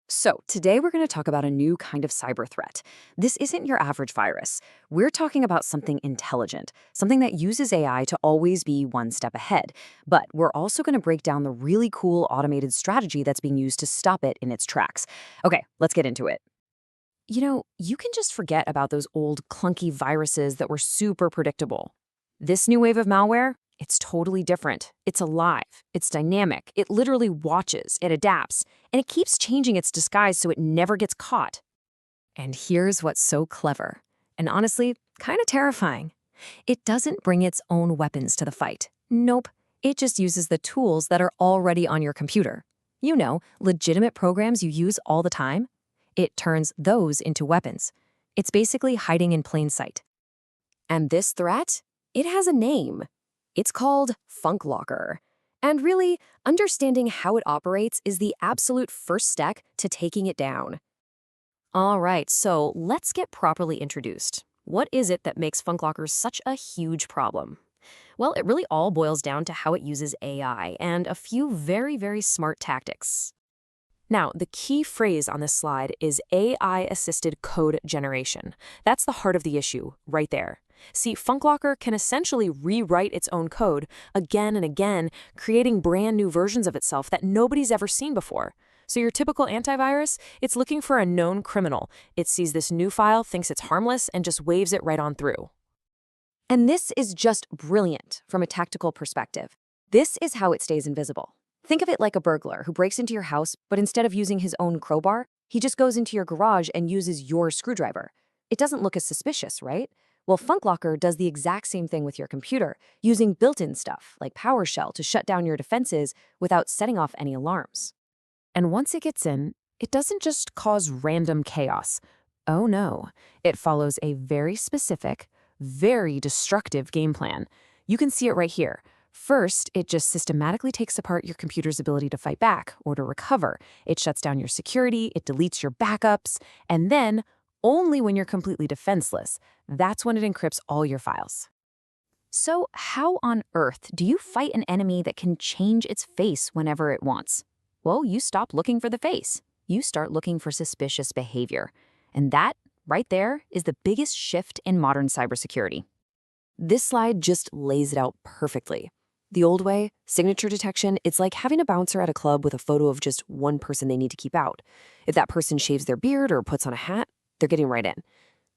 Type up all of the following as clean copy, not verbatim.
So, today we're going to talk about a new kind of cyber threat. This isn't your average virus. We're talking about something intelligent, something that uses AI to always be one step ahead. But we're also going to break down the really cool automated strategy that's being used to stop it in its tracks. Okay, let's get into it. You can just forget about those old clunky viruses that were super predictable. This new wave of malware, it's totally different. It's alive, it's dynamic, it literally watches, it adapts, and it keeps changing its disguise so it never gets caught. And here's what's so clever, and honestly, kind of terrifying. It doesn't bring its own weapons to the fight. Nope, it just uses the tools that are already on your computer. Legitimate programs you use all the time. It turns those into weapons. It's basically hiding in plain sight. And this threat? It has a name. It's called Funklocker. And really, understanding how it operates is the absolute first step to taking it down. All right, so let's get properly introduced. What is it that makes Funklocker such a huge problem? Well, it really all boils down to how it uses AI and a few very, very smart tactics. Now, the key phrase on this slide is AI-assisted code generation. That's the heart of the issue, right there. See, Funklocker can essentially rewrite its own code again and again, creating brand new versions of itself that nobody's ever seen before. So your typical antivirus, it's looking for a known criminal. It sees this new file, thinks it's harmless, and just waves it right on through. And this is just brilliant from a tactical perspective. This is how it stays invisible. Think of it like a burglar who breaks into your house, but instead of using his own crowbar, he just goes into your garage and uses your screwdriver. It doesn't look as suspicious, right? Well, Funklocker does the exact same thing with your computer, using built-in stuff like PowerShell to shut down your defenses without setting off any alarms. And once it gets in, it doesn't just cause random chaos. Oh no, it follows a very specific, very destructive game plan. You can see it right here. First, it just systematically takes apart your computer's ability to fight back or to recover. It shuts down your security, it deletes your backups, and then, only when you're completely defenseless, that's when it encrypts all your files. So how on earth do you fight an enemy that can change its face whenever it wants? Well, you stop looking for the face. You start looking for suspicious behavior. And that, right there, is the biggest shift in modern cybersecurity. This slide just lays it out perfectly. The old way, signature detection, it's like having a bouncer at a club with a photo of just one person they need to keep out. If that person shaves their beard or puts on a hat, they're getting right in.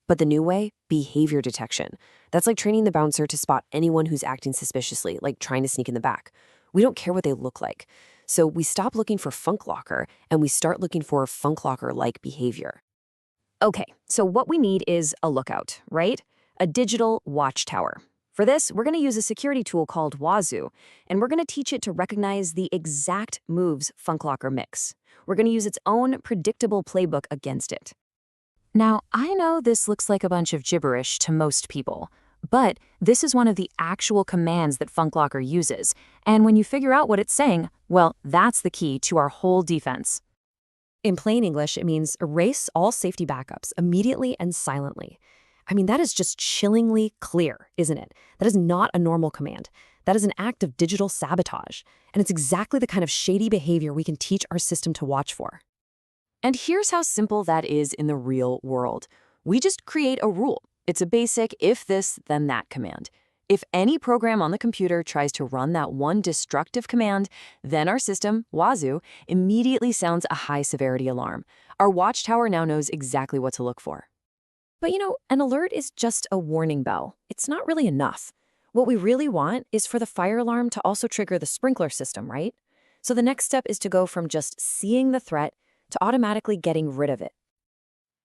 But the new way, behavior detection. That's like training the bouncer to spot anyone who's acting suspiciously, like trying to sneak in the back. We don't care what they look like. So we stop looking for Funklocker and we start looking for Funklocker-like behavior. Okay, so what we need is a lookout, right? A digital watchtower. For this, we're going to use a security tool called Wazuh, and we're going to teach it to recognize the exact moves Funklocker makes. We're going to use its own predictable playbook against it. Now, I know this looks like a bunch of gibberish to most people, but this is one of the actual commands that Funklocker uses, and when you figure out what it's saying, well, that's the key to our whole defense. In plain English, it means erase all safety backups immediately and silently. I mean, that is just chillingly clear, isn't it? That is not a normal command. That is an act of digital sabotage, and it's exactly the kind of shady behavior we can teach our system to watch for. And here's how simple that is in the real world. We just create a rule. It's a basic if this, then that command. If any program on the computer tries to run that one destructive command, then our system, Wazuh, immediately sounds a high-severity alarm. Our watchtower now knows exactly what to look for. But an alert is just a warning bell. It's not really enough. What we really want is for the fire alarm to also trigger the sprinkler system, right? So the next step is to go from just seeing the threat to automatically getting rid of it.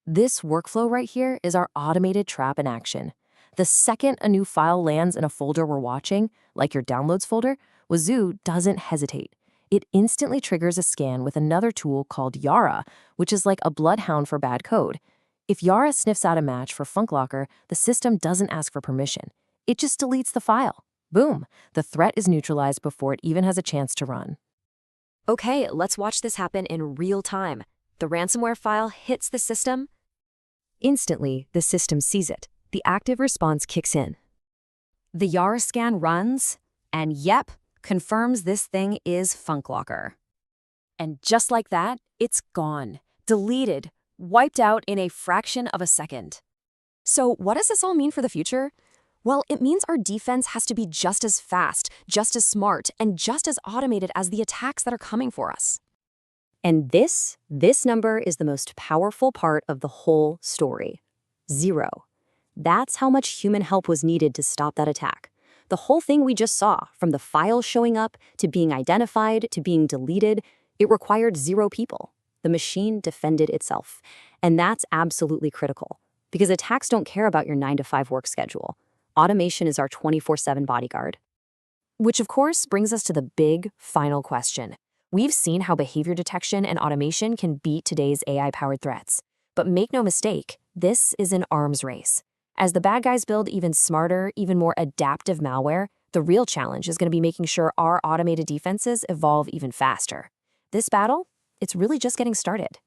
This workflow right here is our automated trap in action. The second a new file lands in a folder we're watching, like your downloads folder, Wazuh doesn't hesitate. It instantly triggers a scan with another tool called Yara, which is like a bloodhound for bad code. If Yara sniffs out a match for Funklocker, the system doesn't ask for permission. It just deletes the file. Boom, the threat is neutralized before it even has a chance to run. Okay, let's watch this happen in real time. The ransomware file hits the system. Instantly, the system sees it. The active response kicks in. The Yara scan runs, and yep, confirms this thing is Funklocker. And just like that, it's gone. deleted, wiped out in a fraction of a second. So what does this all mean for the future? Well, it means our defense has to be just as fast, just as smart, and just as automated as the attacks that are coming for us. And this number is the most powerful part of the whole story. 0. That's how much human help was needed to stop that attack. The whole thing we just saw, from the files showing up, to being identified, to being deleted, it required 0 people. The machine defended itself. And that's absolutely critical, because attacks don't care about your 9-to-5 work schedule. Automation is our 24/7 bodyguard. Which of course brings us to the big final question. We've seen how behavior detection and automation can beat today's AI-powered threats. But make no mistake, this is an arms race. As the bad guys build even smarter, even more adaptive malware, the real challenge is going to be making sure our automated defenses evolve even faster. This battle, it's really just getting started.